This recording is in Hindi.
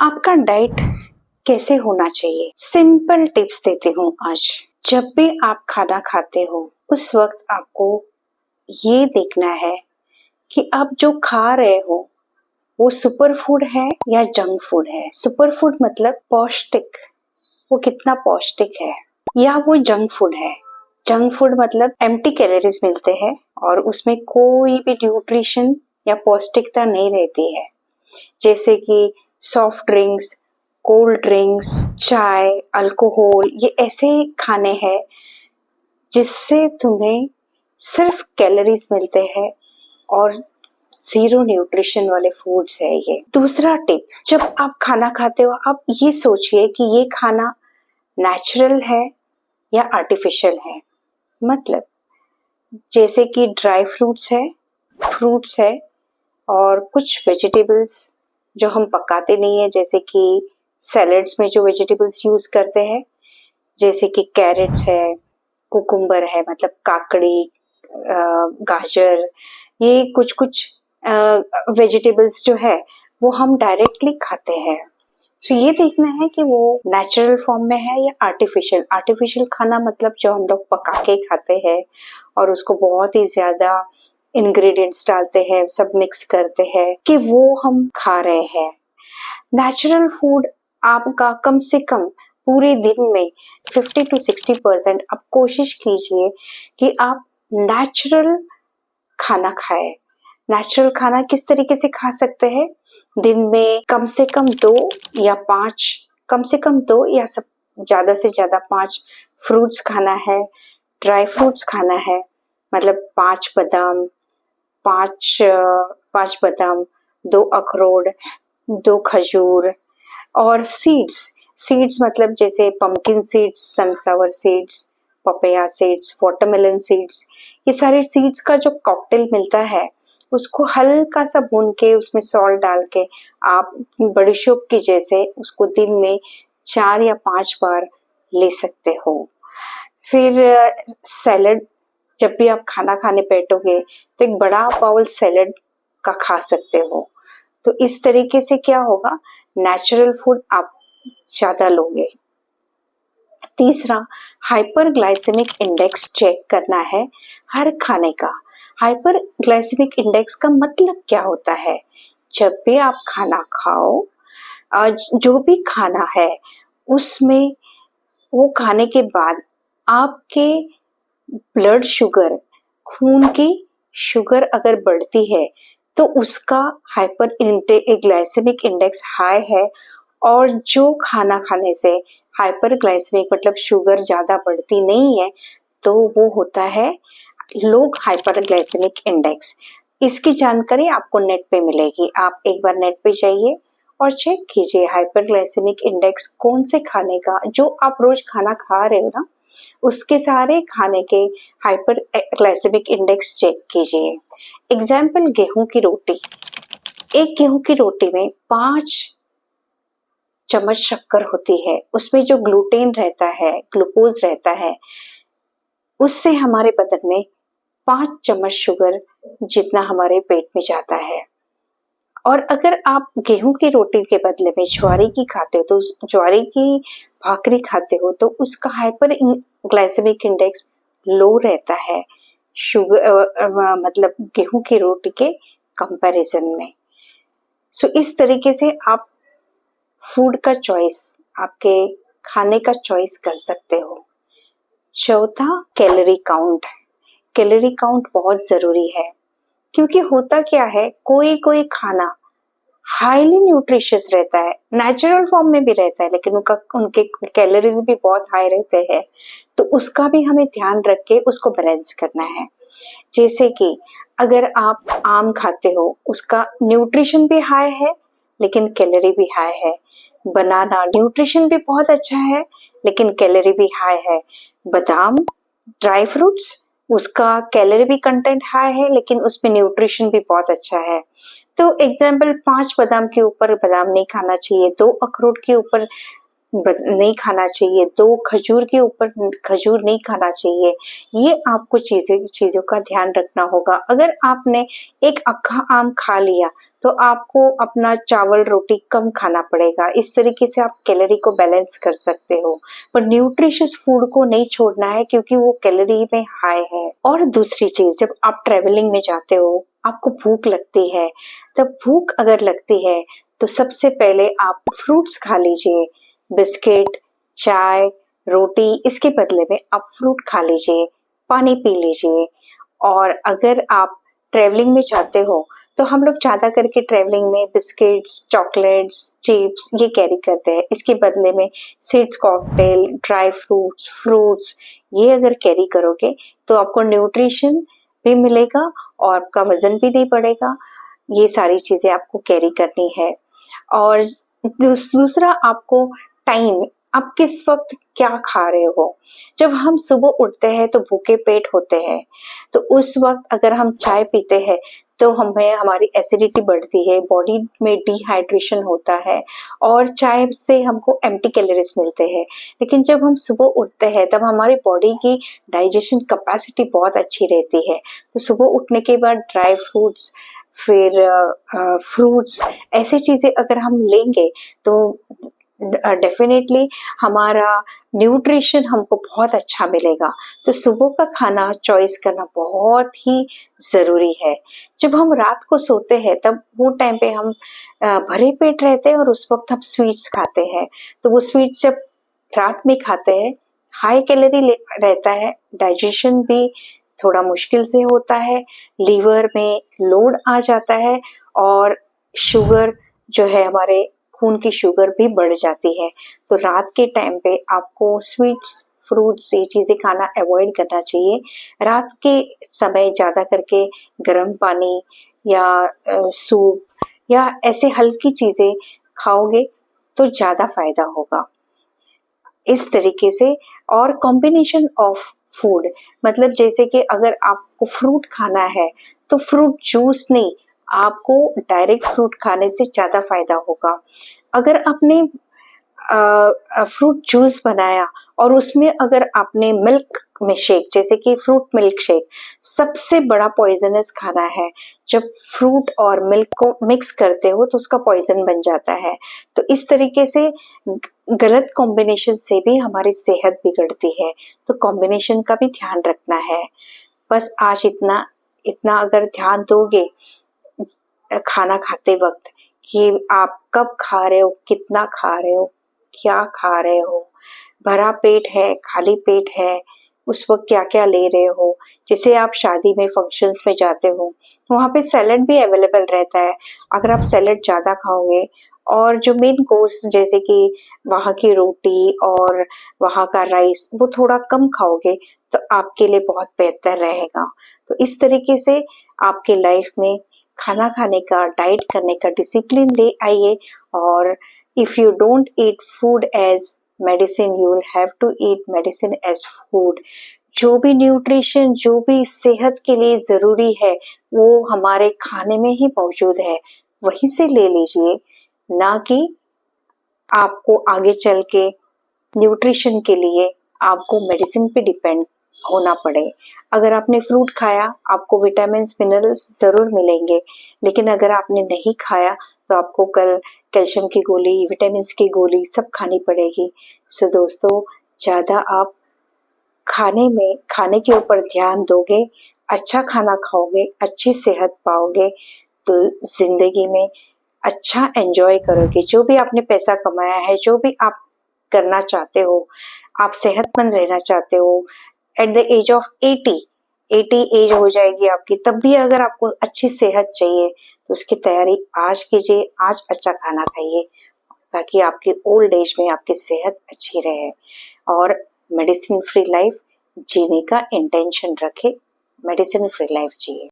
आपका डाइट कैसे होना चाहिए? सिंपल टिप्स देती हूँ आज। जब भी आप खाना खाते हो उस वक्त आपको ये देखना है कि आप जो खा रहे हो वो सुपर फूड है या जंक फूड है। सुपर फूड मतलब पौष्टिक, वो कितना पौष्टिक है, या वो जंक फूड है। जंक फूड मतलब एम्प्टी कैलोरीज मिलते हैं और उसमें कोई भी न्यूट्रिशन या पौष्टिकता नहीं रहती है, जैसे कि सॉफ्ट ड्रिंक्स, कोल्ड ड्रिंक्स, चाय, अल्कोहल। ये ऐसे खाने हैं जिससे तुम्हें सिर्फ कैलोरीज मिलते हैं और जीरो न्यूट्रिशन वाले फूड्स है ये। दूसरा टिप, जब आप खाना खाते हो आप ये सोचिए कि ये खाना नेचुरल है या आर्टिफिशियल है। मतलब जैसे कि ड्राई फ्रूट्स है और कुछ वेजिटेबल्स जो हम पकाते नहीं है, जैसे कि सैलेड्स में जो वेजिटेबल्स यूज करते हैं, जैसे कि कैरेट्स है, कुकुम्बर है, मतलब काकड़ी, गाजर, ये कुछ कुछ वेजिटेबल्स जो है वो हम डायरेक्टली खाते हैं। तो ये देखना है कि वो नेचुरल फॉर्म में है या आर्टिफिशियल। आर्टिफिशियल खाना मतलब जो हम लोग पका के खाते हैं और उसको बहुत ही ज्यादा इंग्रेडिएंट्स डालते हैं, सब मिक्स करते हैं, कि वो हम खा रहे हैं। नेचुरल फूड आपका कम से कम पूरे दिन में 50 to 60% आप कोशिश कीजिए कि आप नेचुरल खाना खाएं। नेचुरल खाना किस तरीके से खा सकते हैं? दिन में कम से कम 2 या 5, कम से कम 2 या सब ज्यादा से ज्यादा 5 फ्रूट्स खाना है। ड्राई फ्रूट्स खाना है, मतलब 5 बादाम, 5 बादाम, 2 अखरोट, 2 खजूर। और सीड्स मतलब जैसे pumpkin seeds, sunflower seeds, papaya seeds, watermelon seeds. ये सारे सीड्स का जो कॉकटेल मिलता है उसको हल्का सा भून के उसमें सॉल्ट डाल के आप बड़ीशोप के जैसे उसको दिन में 4 या 5 बार ले सकते हो। फिर सैलेड, जब भी आप खाना खाने बैठोगे तो एक बड़ा बाउल सैलेड का खा सकते हो। तो इस तरीके से क्या होगा, नेचुरल फूड आप ज्यादा लोगे। तीसरा, हाइपरग्लाइसेमिक इंडेक्स चेक करना है हर खाने का। हाइपरग्लाइसेमिक इंडेक्स का मतलब क्या होता है? जब भी आप खाना खाओ, जो भी खाना है उसमें वो खाने के बाद आपके ब्लड शुगर, खून की शुगर अगर बढ़ती है तो उसका हाइपर ग्लाइसेमिक इंडेक्स हाई है। और जो खाना खाने से हाइपर ग्लाइसेमिक मतलब शुगर ज्यादा बढ़ती नहीं है तो वो होता है लो हाइपर ग्लाइसेमिक इंडेक्स। इसकी जानकारी आपको नेट पे मिलेगी, आप एक बार नेट पे जाइए और चेक कीजिए हाइपर ग्लाइसेमिक इंडेक्स कौन से खाने का, जो आप रोज खाना खा रहे हो ना उसके सारे खाने के हाइपर ग्लाइसेमिक इंडेक्स चेक कीजिए। एग्जाम्पल, गेहूं की रोटी। एक गेहूं की रोटी में 5 चम्मच शक्कर होती है, उसमें जो ग्लूटेन रहता है, ग्लूकोज रहता है, उससे हमारे बदन में 5 चम्मच शुगर जितना हमारे पेट में जाता है। और अगर आप गेहूं की रोटी के बदले में ज्वारी की खाते हो, तो ज्वारी की भाकरी खाते हो तो उसका हाइपर ग्लाइसेमिक इंडेक्स लो रहता है शुगर मतलब गेहूं की रोटी के कंपैरिजन में। सो इस तरीके से आप फूड का चॉइस, आपके खाने का चॉइस कर सकते हो। चौथा, कैलोरी काउंट। कैलोरी काउंट बहुत जरूरी है, क्योंकि होता क्या है, कोई कोई खाना हाईली न्यूट्रिशियस रहता है, नेचुरल फॉर्म में भी रहता है, लेकिन उनके कैलोरीज भी बहुत हाई रहते हैं, तो उसका भी हमें ध्यान रख के उसको बैलेंस करना है। जैसे कि अगर आप आम खाते हो, उसका न्यूट्रिशन भी हाई है लेकिन कैलोरी भी हाई है। बनाना न्यूट्रिशन भी बहुत अच्छा है लेकिन कैलोरी भी हाई है। बादाम, ड्राई फ्रूट्स, उसका कैलोरी भी कंटेंट हाई है लेकिन उसमें न्यूट्रिशन भी बहुत अच्छा है। तो एग्जाम्पल, 5 बादाम के ऊपर बादाम नहीं खाना चाहिए, 2 अखरोट के ऊपर नहीं खाना चाहिए, 2 खजूर के ऊपर खजूर नहीं खाना चाहिए। ये आपको चीज़ों का ध्यान रखना होगा। अगर आपने एक अक्खा आम खा लिया, तो आपको अपना चावल-रोटी कम खाना पड़ेगा। इस तरीके से आप कैलोरी को बैलेंस कर सकते हो। पर न्यूट्रिशियस फूड को नहीं छोड़ना है क्योंकि वो कैलोरी में हाई है। और दूसरी चीज़, जब आप ट्रैवलिंग में जाते हो, आपको भूख लगती है, तब भूख अगर लगती है, तो सबसे पहले आप फ्रूट्स खा लीजिए। बिस्किट, चाय, रोटी इसके बदले में आप फ्रूट खा लीजिए, पानी पी लीजिए। और अगर आप ट्रैवलिंग में जाते हो, तो हम लोग ज़्यादा करके ट्रैवलिंग में बिस्किट्स, चॉकलेट्स, चिप्स ये कैरी करते हैं। इसके बदले में seeds cocktail, dry fruits, fruits ये अगर कैरी करोगे, तो आपको न्यूट्रिशन भी मिलेगा और आपका वज़न भी नहीं बढ़ेगा। ये सारी चीज़ें आपको कैरी करनी है। और दूसरा आपको टाइम, आप किस वक़्त क्या खा रहे हो? जब हम सुबह उठते हैं तो भूखे पेट होते हैं, तो उस वक़्त अगर हम चाय पीते हैं तो हमें हमारी एसिडिटी बढ़ती है, बॉडी में डिहाइड्रेशन होता है और चाय से हमको एम्प्टी कैलोरीज़ मिलते हैं। लेकिन जब हम सुबह उठते हैं तब हमारी बॉडी की डाइजेशन कैपेसिटी बहुत अच्छी रहती है। तो सुबह उठने के बाद ड्राई फ्रूट्स फिर फ्रूट्स ऐसी चीज़ें अगर हम लेंगे तो डेफ़िनेटली हमारा न्यूट्रिशन हमको बहुत अच्छा मिलेगा। तो सुबह का खाना चॉइस करना बहुत ही ज़रूरी है। जब हम रात को सोते हैं तब वो टाइम पे हम भरे पेट रहते हैं और उस वक़्त हम स्वीट्स खाते हैं। तो वो स्वीट्स जब रात में खाते हैं, हाई कैलोरी रहता है, डाइजेशन भी थोड़ा मुश्किल से होता है, लीवर में लोड आ जाता है और शुगर जो है हमारे खून की शुगर भी बढ़ जाती है। तो रात के टाइम पे आपको स्वीट्स, फ्रूट्स ये चीज़ें खाना अवॉइड करना चाहिए। रात के समय ज़्यादा करके गर्म पानी या सूप या ऐसे हल्की चीज़ें खाओगे तो ज़्यादा फ़ायदा होगा। इस तरीके से और कॉम्बिनेशन ऑफ फूड, मतलब जैसे कि अगर आपको फ्रूट खाना है तो फ्रूट जूस नहीं, आपको डायरेक्ट फ्रूट खाने से ज़्यादा फ़ायदा होगा। अगर आपने फ्रूट जूस बनाया और उसमें अगर आपने मिल्क में शेक, जैसे कि फ्रूट मिल्क शेक सबसे बड़ा पॉइजनस खाना है। जब फ्रूट और मिल्क को मिक्स करते हो तो उसका पॉइजन बन जाता है। तो इस तरीके से गलत कॉम्बिनेशन से भी हमारी सेहत बिगड़ती है। तो कॉम्बिनेशन का भी ध्यान रखना है। बस आज इतना इतना अगर ध्यान दोगे खाना खाते वक्त कि आप कब खा रहे हो, कितना खा रहे हो, क्या खा रहे हो, भरा पेट है, खाली पेट है, उस वक़्त क्या-क्या ले रहे हो। जैसे आप शादी में, फंक्शन्स में जाते हो, वहाँ पे सैलेड भी अवेलेबल रहता है। अगर आप सैलेड ज़्यादा खाओगे और जो मेन कोर्स जैसे कि वहाँ की रोटी और वहाँ का राइस वो थोड़ा कम खाओगे, तो आपके लिए बहुत बेहतर रहेगा। तो इस तरीके से आपके लाइफ में खाना खाने का, डाइट करने का डिसिप्लिन ले आइए और if you don't eat food as medicine, you will have to eat medicine as food. जो भी न्यूट्रिशन, जो भी सेहत के लिए ज़रूरी है, वो हमारे खाने में ही मौजूद है। वहीं से ले लीजिए, ना कि आपको आगे चल के न्यूट्रिशन के लिए आपको मेडिसिन पे डिपेंड होना पड़े। अगर आपने फ्रूट खाया, आपको विटामिन्स, मिनरल्स ज़रूर मिलेंगे, लेकिन अगर आपने नहीं खाया तो आपको कल कैल्शियम की गोली, विटामिन्स की गोली सब खानी पड़ेगी। सो दोस्तों, ज़्यादा आप खाने के ऊपर ध्यान दोगे, अच्छा खाना खाओगे, अच्छी सेहत पाओगे, तो ज़िंदगी में अच्छा एन्जॉय करोगे। जो भी आपने पैसा कमाया है, जो भी आप करना चाहते हो, आप सेहतमंद रहना चाहते हो, at the age of 80 age हो जाएगी आपकी, तब भी अगर आपको अच्छी सेहत चाहिए, तो उसकी तैयारी आज कीजिए, आज अच्छा खाना खाइए, ताकि आपकी ओल्ड एज में आपकी सेहत अच्छी रहे और मेडिसिन फ्री लाइफ जीने का इंटेंशन रखें, मेडिसिन फ्री लाइफ जिए।